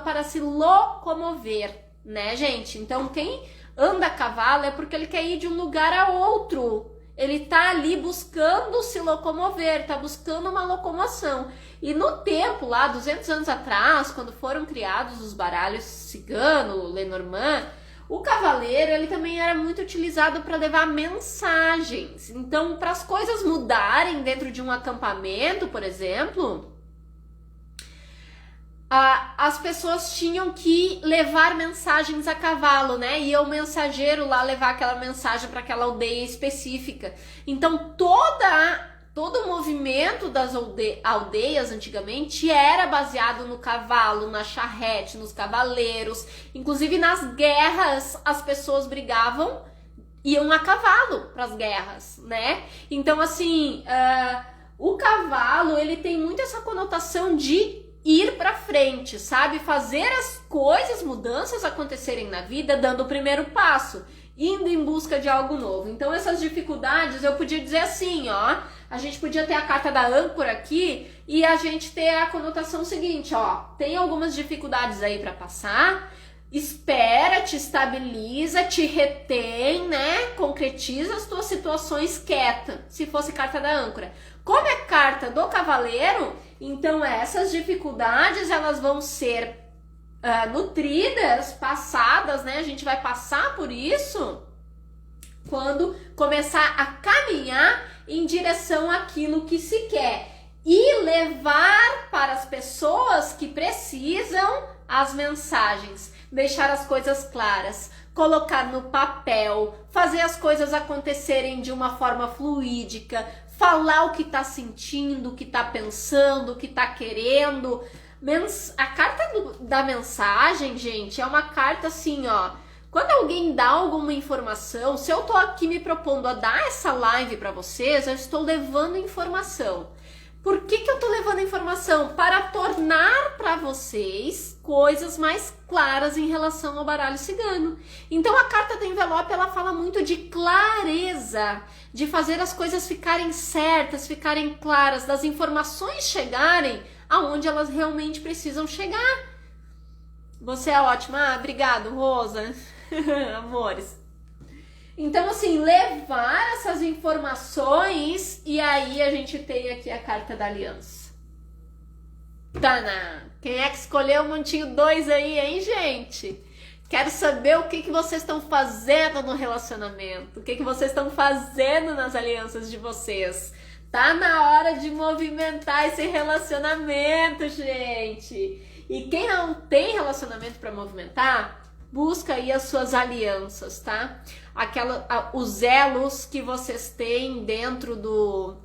para se locomover, né, gente? Então, quem anda a cavalo é porque ele quer ir de um lugar a outro. Ele tá ali buscando se locomover, tá buscando uma locomoção. E no tempo lá, 200 anos atrás, quando foram criados os baralhos cigano, Lenormand, o cavaleiro, ele também era muito utilizado para levar mensagens. Então, para as coisas mudarem dentro de um acampamento, por exemplo, as pessoas tinham que levar mensagens a cavalo, né? Ia o mensageiro lá levar aquela mensagem para aquela aldeia específica. Então, todo o movimento das aldeias antigamente era baseado no cavalo, na charrete, nos cavaleiros. Inclusive, nas guerras, as pessoas brigavam, iam a cavalo para as guerras, né? Então, assim, o cavalo, ele tem muito essa conotação de ir pra frente, sabe? Fazer as coisas, mudanças acontecerem na vida, dando o primeiro passo, indo em busca de algo novo. Então, essas dificuldades, eu podia dizer assim, ó, a gente podia ter a carta da âncora aqui e a gente ter a conotação seguinte, ó, tem algumas dificuldades aí pra passar, espera, te estabiliza, te retém, né? Concretiza as tuas situações quieta, se fosse carta da âncora. Como é carta do cavaleiro, então essas dificuldades elas vão ser nutridas, passadas, né? A gente vai passar por isso quando começar a caminhar em direção àquilo que se quer e levar para as pessoas que precisam as mensagens, deixar as coisas claras, colocar no papel, fazer as coisas acontecerem de uma forma fluídica, falar o que tá sentindo, o que tá pensando, o que tá querendo. A carta da mensagem, gente, é uma carta assim, ó. Quando alguém dá alguma informação, se eu tô aqui me propondo a dar essa live para vocês, eu estou levando informação. Por que eu tô levando informação? Para tornar para vocês coisas mais claras em relação ao baralho cigano. Então a carta do envelope, ela fala muito de clareza, de fazer as coisas ficarem certas, ficarem claras, das informações chegarem aonde elas realmente precisam chegar. Você é ótima. Obrigado, Rosa. Amores. Então, assim, levar essas informações e aí a gente tem aqui a carta da aliança. Tana! Quem é que escolheu o montinho 2 aí, hein, gente? Quero saber o que vocês estão fazendo no relacionamento, o que vocês estão fazendo nas alianças de vocês. Tá na hora de movimentar esse relacionamento, gente. E quem não tem relacionamento para movimentar, busca aí as suas alianças, tá? Os elos que vocês têm dentro do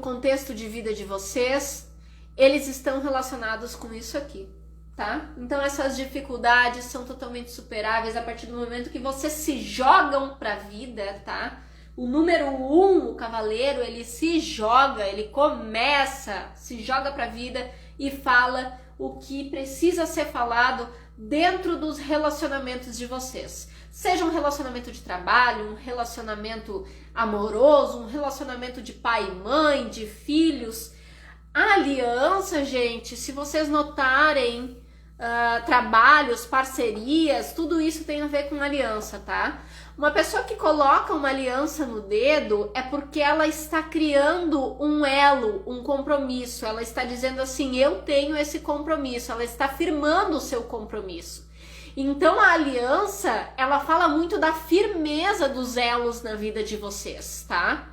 contexto de vida de vocês, eles estão relacionados com isso aqui, tá? Então essas dificuldades são totalmente superáveis a partir do momento que vocês se jogam pra vida, tá? O número 1, o cavaleiro, ele se joga, ele se joga pra vida e fala o que precisa ser falado dentro dos relacionamentos de vocês. Seja um relacionamento de trabalho, um relacionamento amoroso, um relacionamento de pai e mãe, de filhos. A aliança, gente, se vocês notarem, trabalhos, parcerias, tudo isso tem a ver com aliança, tá? Uma pessoa que coloca uma aliança no dedo é porque ela está criando um elo, um compromisso. Ela está dizendo assim, eu tenho esse compromisso. Ela está firmando o seu compromisso. Então a aliança, ela fala muito da firmeza dos elos na vida de vocês, tá?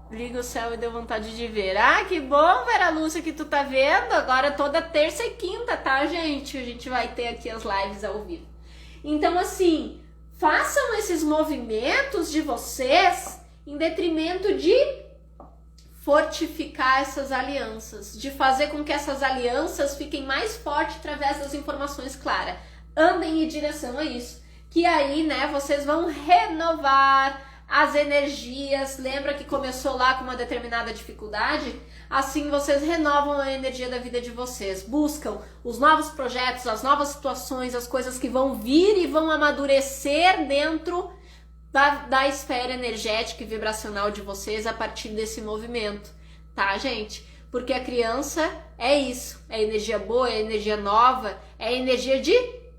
Liga o céu e deu vontade de ver. Ah, que bom, Vera Lúcia, que tu tá vendo. Agora toda terça e quinta, tá, gente? A gente vai ter aqui as lives ao vivo. Então, assim, façam esses movimentos de vocês em detrimento de fortificar essas alianças, de fazer com que essas alianças fiquem mais fortes através das informações claras. Andem em direção a isso. Que aí, né, vocês vão renovar as energias. Lembra que começou lá com uma determinada dificuldade? Assim vocês renovam a energia da vida de vocês, buscam os novos projetos, as novas situações, as coisas que vão vir e vão amadurecer dentro da esfera energética e vibracional de vocês a partir desse movimento, tá, gente? Porque a criança é isso, é energia boa, é energia nova, é energia de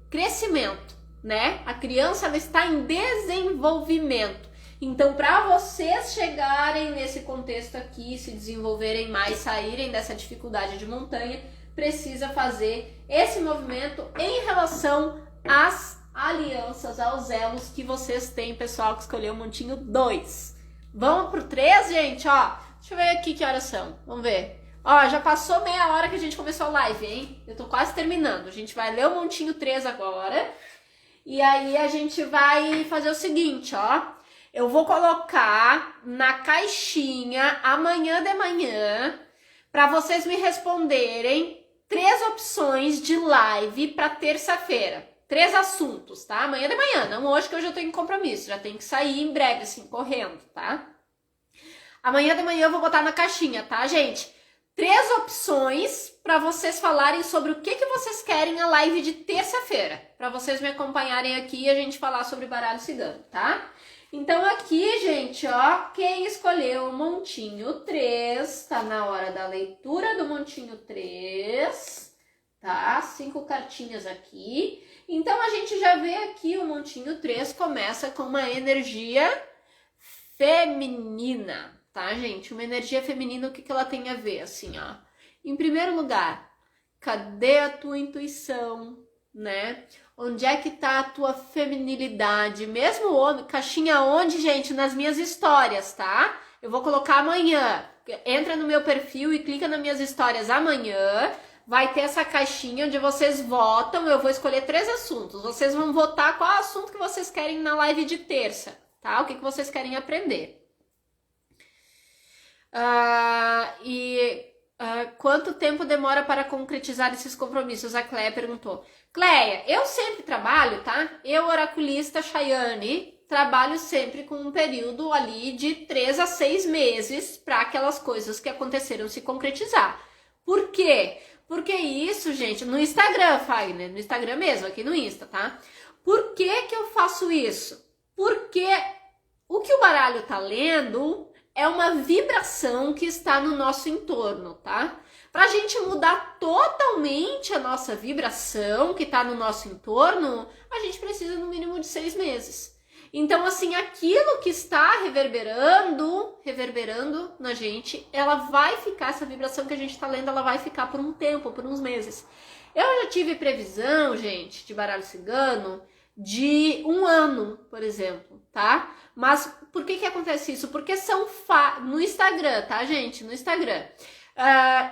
crescimento, né? A criança, ela está em desenvolvimento. Então, para vocês chegarem nesse contexto aqui, se desenvolverem mais, saírem dessa dificuldade de montanha, precisa fazer esse movimento em relação às alianças, aos elos que vocês têm, pessoal que escolheu o montinho 2. Vamos pro 3, gente? Ó, deixa eu ver aqui que horas são. Vamos ver. Ó, já passou meia hora que a gente começou a live, hein? Eu tô quase terminando. A gente vai ler o montinho 3 agora. E aí a gente vai fazer o seguinte, ó. Eu vou colocar na caixinha amanhã de manhã para vocês me responderem 3 opções de live para terça-feira. 3 assuntos, tá? Amanhã de manhã, não hoje que eu já tenho compromisso, já tenho que sair em breve, assim, correndo, tá? Amanhã de manhã eu vou botar na caixinha, tá, gente? 3 opções para vocês falarem sobre o que vocês querem na live de terça-feira, para vocês me acompanharem aqui e a gente falar sobre baralho cigano, tá? Então aqui, gente, ó, quem escolheu o montinho 3, tá na hora da leitura do montinho 3, tá? 5 cartinhas aqui. Então a gente já vê aqui o montinho 3 começa com uma energia feminina, tá, gente? Uma energia feminina, o que ela tem a ver, assim, ó? Em primeiro lugar, cadê a tua intuição, né? Onde é que tá a tua feminilidade? Mesmo homem, caixinha onde, gente? Nas minhas histórias, tá? Eu vou colocar amanhã. Entra no meu perfil e clica nas minhas histórias amanhã. Vai ter essa caixinha onde vocês votam. Eu vou escolher 3 assuntos. Vocês vão votar qual assunto que vocês querem na live de terça, tá? O que vocês querem aprender. Quanto tempo demora para concretizar esses compromissos? A Cleia perguntou. Cleia, eu sempre trabalho, tá? Eu, oraculista Chayane, trabalho sempre com um período ali de 3 a 6 meses para aquelas coisas que aconteceram se concretizar. Por quê? Porque isso, gente, no Instagram, Fagner, no Instagram mesmo, aqui no Insta, tá? Por que eu faço isso? Porque o que o baralho tá lendo é uma vibração que está no nosso entorno, tá? Para a gente mudar totalmente a nossa vibração que está no nosso entorno, a gente precisa no mínimo de 6 meses. Então, assim, aquilo que está reverberando na gente, ela vai ficar, essa vibração que a gente está lendo, ela vai ficar por um tempo, por uns meses. Eu já tive previsão, gente, de baralho cigano, de 1 ano, por exemplo, tá? Mas por que acontece isso? Porque são no Instagram, tá, gente? No Instagram.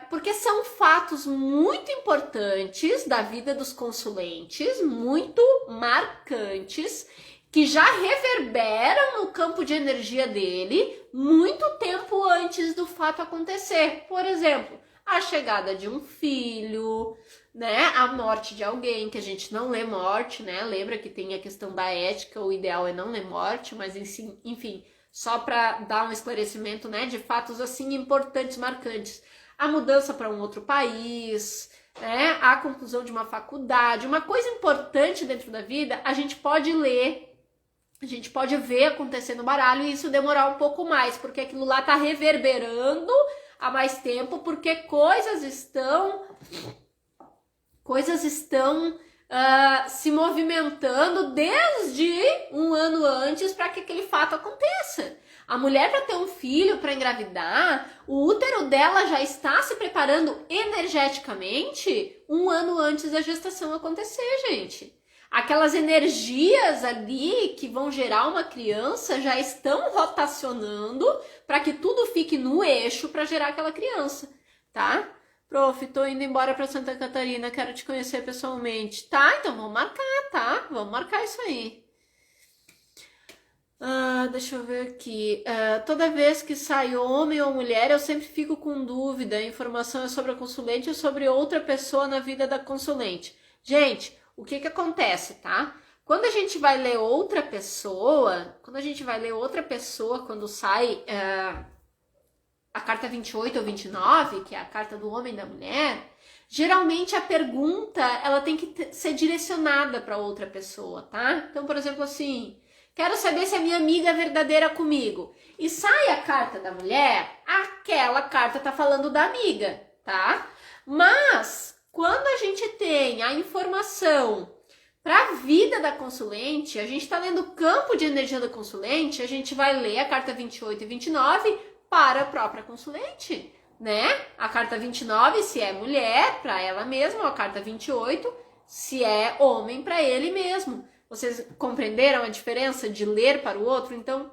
Porque são fatos muito importantes da vida dos consulentes, muito marcantes, que já reverberam no campo de energia dele muito tempo antes do fato acontecer. Por exemplo, a chegada de um filho, né? A morte de alguém, que a gente não lê morte, né? Lembra que tem a questão da ética, o ideal é não ler morte, mas enfim, só para dar um esclarecimento, né? De fatos assim importantes, marcantes. A mudança para um outro país, né? A conclusão de uma faculdade, uma coisa importante dentro da vida, a gente pode ler. A gente pode ver acontecer no baralho e isso demorar um pouco mais, porque aquilo lá tá reverberando há mais tempo, porque coisas estão se movimentando desde 1 ano antes para que aquele fato aconteça. A mulher, para ter um filho, para engravidar, o útero dela já está se preparando energeticamente 1 ano antes da gestação acontecer, gente. Aquelas energias ali que vão gerar uma criança já estão rotacionando para que tudo fique no eixo para gerar aquela criança, tá? Prof, tô indo embora para Santa Catarina, quero te conhecer pessoalmente. Tá, então vamos marcar, tá? Vamos marcar isso aí. Deixa eu ver aqui. Toda vez que sai homem ou mulher, eu sempre fico com dúvida. A informação é sobre a consulente ou sobre outra pessoa na vida da consulente. Gente, o que acontece, tá? Quando a gente vai ler outra pessoa, quando sai a carta 28 ou 29, que é a carta do homem e da mulher, geralmente a pergunta, ela tem que ser direcionada para outra pessoa, tá? Então, por exemplo, assim, quero saber se a minha amiga é verdadeira comigo. E sai a carta da mulher, aquela carta tá falando da amiga, tá? Mas quando a gente tem a informação para a vida da consulente, a gente está lendo o campo de energia da consulente, a gente vai ler a carta 28 e 29 para a própria consulente, né? A carta 29, se é mulher, para ela mesma, a carta 28, se é homem, para ele mesmo. Vocês compreenderam a diferença de ler para o outro? Então,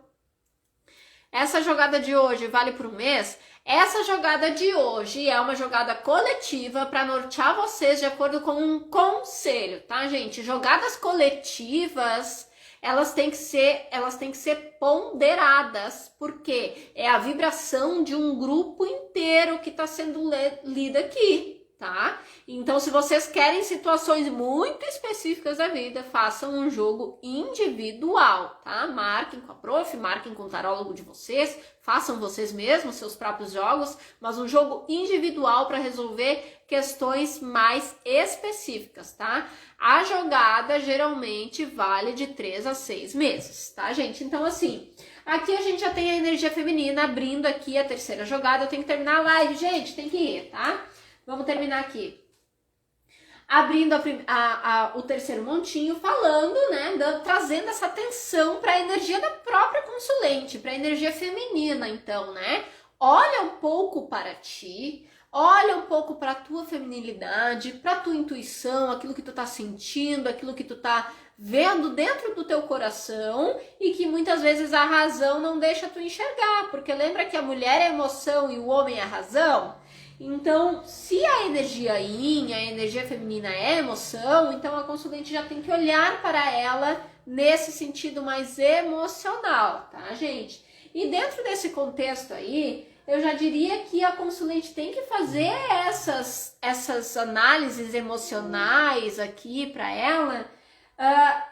essa jogada de hoje vale por um mês? Essa jogada de hoje é uma jogada coletiva para nortear vocês de acordo com um conselho, tá, gente? Jogadas coletivas, elas têm que ser ponderadas, porque é a vibração de um grupo inteiro que está sendo lida aqui, tá? Então, se vocês querem situações muito específicas da vida, façam um jogo individual, tá? Marquem com a prof, marquem com o tarólogo de vocês, façam vocês mesmos seus próprios jogos, mas um jogo individual para resolver questões mais específicas, tá? A jogada geralmente vale de 3 a 6 meses, tá, gente? Então, assim, aqui a gente já tem a energia feminina abrindo aqui a terceira jogada. Eu tenho que terminar a live, gente, tem que ir, tá? Vamos terminar aqui. Abrindo o terceiro montinho, falando, né, trazendo essa atenção para a energia da própria consulente, para a energia feminina, então, né? Olha um pouco para ti, olha um pouco para a tua feminilidade, para a tua intuição, aquilo que tu tá sentindo, aquilo que tu tá vendo dentro do teu coração e que muitas vezes a razão não deixa tu enxergar, porque lembra que a mulher é a emoção e o homem é a razão? Então, se a energia yin, a energia feminina é emoção, então a consulente já tem que olhar para ela nesse sentido mais emocional, tá, gente? E dentro desse contexto aí, eu já diria que a consulente tem que fazer essas análises emocionais aqui para ela,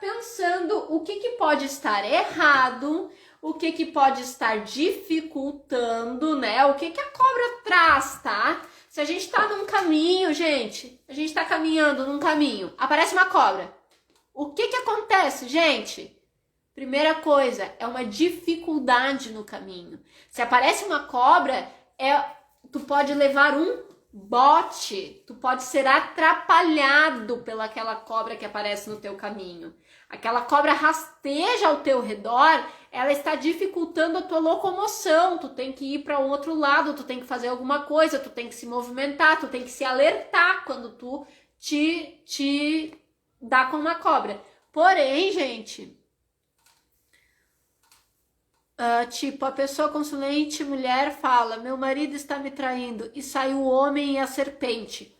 pensando o que pode estar errado, o que pode estar dificultando, né? O que a cobra traz, tá? Se a gente tá num caminho, gente, a gente tá caminhando num caminho, aparece uma cobra. O que acontece, gente? Primeira coisa, é uma dificuldade no caminho. Se aparece uma cobra, tu pode levar um bote, tu pode ser atrapalhado pelaquela cobra que aparece no teu caminho. aquela cobra rasteja ao teu redor, ela está dificultando a tua locomoção, tu tem que ir para um outro lado, tu tem que fazer alguma coisa, tu tem que se movimentar, tu tem que se alertar quando tu te dá com uma cobra. Porém, gente, tipo, a pessoa consulente mulher fala, meu marido está me traindo, e sai o homem e a serpente.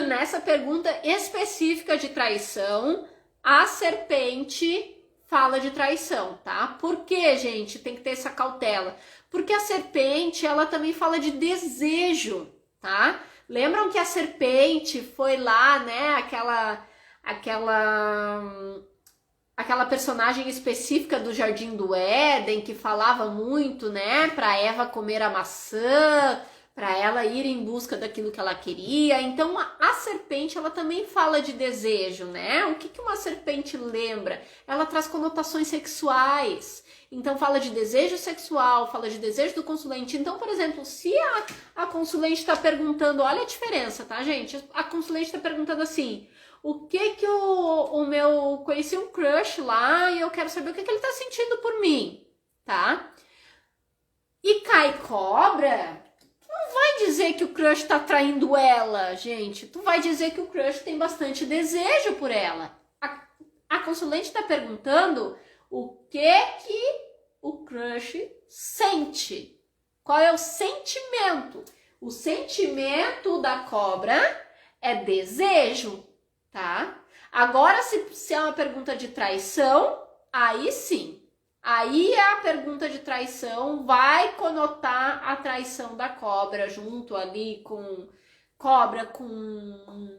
Nessa pergunta específica de traição, a serpente fala de traição, tá? Por que, gente? Tem que ter essa cautela. Porque a serpente, ela também fala de desejo, tá? Lembram que a serpente foi lá, né? Aquela personagem específica do Jardim do Éden, que falava muito, né? Para Eva comer a maçã, para ela ir em busca daquilo que ela queria. Então, a serpente, ela também fala de desejo, né? O que uma serpente lembra? Ela traz conotações sexuais. Então, fala de desejo sexual, fala de desejo do consulente. Então, por exemplo, se a consulente está perguntando, olha a diferença, tá, gente? A consulente está perguntando assim, o que o meu... Conheci um crush lá e eu quero saber o que ele está sentindo por mim, tá? E cai cobra... Não vai dizer que o crush tá traindo ela, gente. Tu vai dizer que o crush tem bastante desejo por ela. A consulente tá perguntando o que o crush sente. Qual é o sentimento? O sentimento da cobra é desejo, tá? Agora, se é uma pergunta de traição, aí sim. Aí a pergunta de traição vai conotar a traição da cobra junto ali com cobra com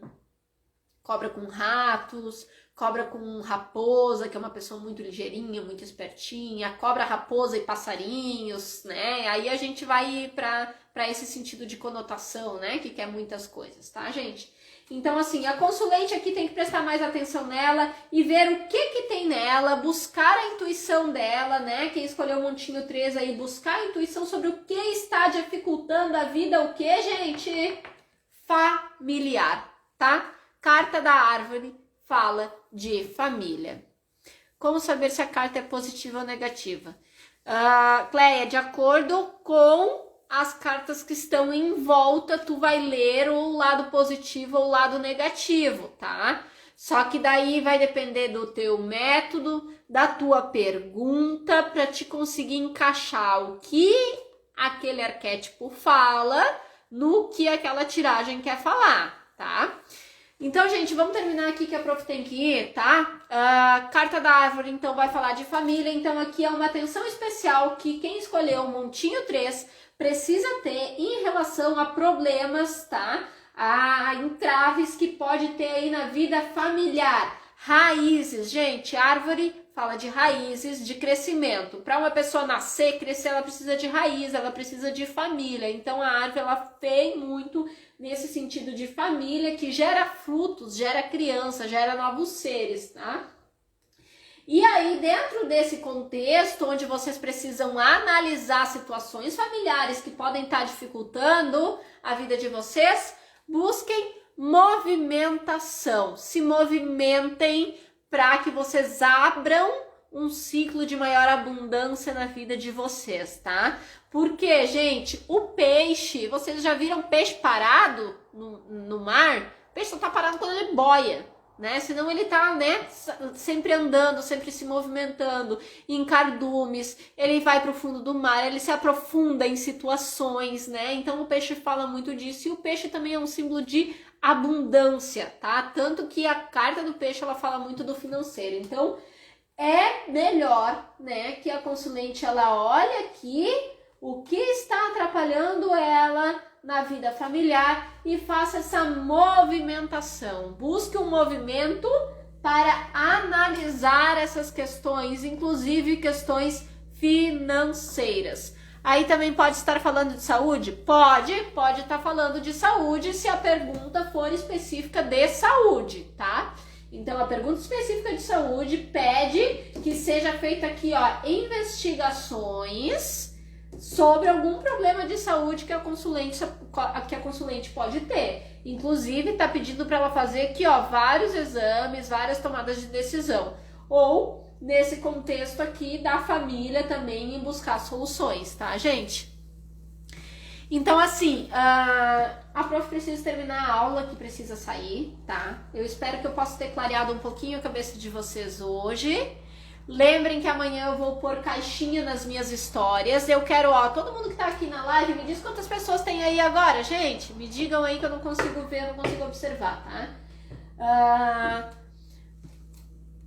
ratos, cobra com raposa, que é uma pessoa muito ligeirinha, muito espertinha, cobra, raposa e passarinhos, né? Aí a gente vai para esse sentido de conotação, né? Que quer muitas coisas, tá, gente? Então, assim, a consulente aqui tem que prestar mais atenção nela e ver o que tem nela, buscar a intuição dela, né? Quem escolheu o Montinho 3 aí, buscar a intuição sobre o que está dificultando a vida, o que, gente? Familiar, tá? Carta da árvore fala de família. Como saber se a carta é positiva ou negativa? Cleia, de acordo com as cartas que estão em volta, tu vai ler o lado positivo ou o lado negativo, tá? Só que daí vai depender do teu método, da tua pergunta, para te conseguir encaixar o que aquele arquétipo fala no que aquela tiragem quer falar, tá? Então, gente, vamos terminar aqui que a prof tem que ir, tá? Carta da árvore, então, vai falar de família. Então, aqui é uma atenção especial que quem escolheu o Montinho 3 precisa ter em relação a problemas, tá? A entraves que pode ter aí na vida familiar. Raízes, gente, árvore fala de raízes, de crescimento. Para uma pessoa nascer, crescer, ela precisa de raiz, ela precisa de família. Então, a árvore, ela vem muito nesse sentido de família, que gera frutos, gera criança, gera novos seres, tá? E aí, dentro desse contexto, onde vocês precisam analisar situações familiares que podem estar dificultando a vida de vocês, busquem movimentação. Se movimentem para que vocês abram um ciclo de maior abundância na vida de vocês, tá? Porque, gente, o peixe, vocês já viram peixe parado no mar? O peixe só tá parado quando ele boia, né? Senão ele tá, né, sempre andando, sempre se movimentando, em cardumes, ele vai pro fundo do mar, ele se aprofunda em situações, né? Então o peixe fala muito disso, e o peixe também é um símbolo de abundância, tá? Tanto que a carta do peixe, ela fala muito do financeiro. Então, é melhor, né, que a consulente, ela olhe aqui o que está atrapalhando ela na vida familiar e faça essa movimentação. Busque um movimento para analisar essas questões, inclusive questões financeiras. Aí também pode estar falando de saúde? Pode estar falando de saúde se a pergunta for específica de saúde, tá? Então, a pergunta específica de saúde pede que seja feita aqui, ó, investigações sobre algum problema de saúde que a consulente pode ter. Inclusive, tá pedindo para ela fazer aqui, ó, vários exames, várias tomadas de decisão. ou nesse contexto aqui da família também em buscar soluções, tá, gente? Então, assim, a prof precisa terminar a aula, que precisa sair, tá? Eu espero que eu possa ter clareado um pouquinho a cabeça de vocês hoje. Lembrem que amanhã eu vou pôr caixinha nas minhas histórias. Eu quero, ó, todo mundo que tá aqui na live, me diz quantas pessoas tem aí agora, gente. Me digam aí que eu não consigo ver, não consigo observar, tá?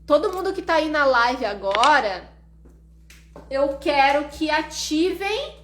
Todo mundo que tá aí na live agora, eu quero que ativem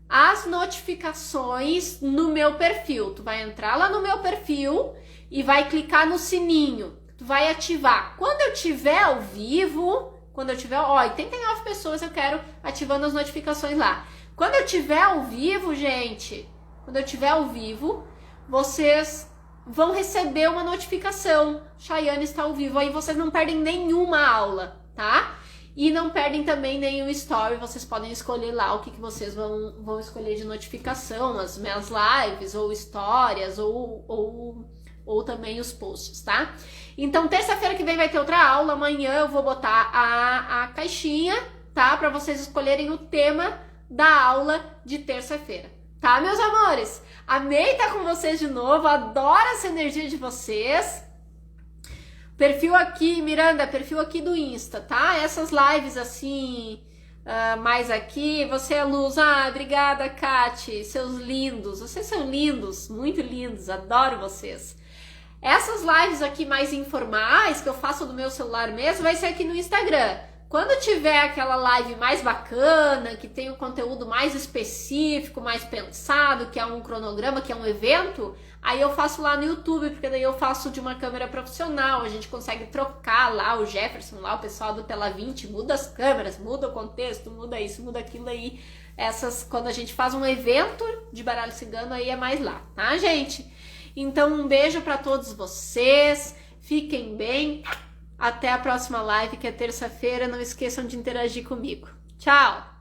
as notificações no meu perfil. Tu vai entrar lá no meu perfil e vai clicar no sininho. Tu vai ativar. Quando eu tiver ao vivo, quando eu tiver, ó, 89 pessoas eu quero ativando as notificações lá. Quando eu tiver ao vivo, gente, quando eu tiver ao vivo, vocês vão receber uma notificação. Chayane está ao vivo. Aí vocês não perdem nenhuma aula, tá? E não perdem também nenhum story, vocês podem escolher lá o que vocês vão escolher de notificação, as minhas lives, ou histórias, ou também os posts, tá? Então, terça-feira que vem vai ter outra aula, amanhã eu vou botar a caixinha, tá? Pra vocês escolherem o tema da aula de terça-feira, tá, meus amores? Amei estar com vocês de novo, adoro essa energia de vocês. Perfil aqui, Miranda, perfil aqui do Insta, tá? Essas lives assim, mais aqui, você é luz. Ah, obrigada, Kati, seus lindos. Vocês são lindos, muito lindos, adoro vocês. Essas lives aqui mais informais, que eu faço do meu celular mesmo, vai ser aqui no Instagram. Quando tiver aquela live mais bacana, que tem um conteúdo mais específico, mais pensado, que é um cronograma, que é um evento, aí eu faço lá no YouTube, porque daí eu faço de uma câmera profissional, a gente consegue trocar lá, o Jefferson lá, o pessoal do Tela 20, muda as câmeras, muda o contexto, muda isso, muda aquilo aí. Quando a gente faz um evento de baralho cigano, aí é mais lá, tá, gente? Então, um beijo pra todos vocês, fiquem bem. Até a próxima live, que é terça-feira. Não esqueçam de interagir comigo. Tchau!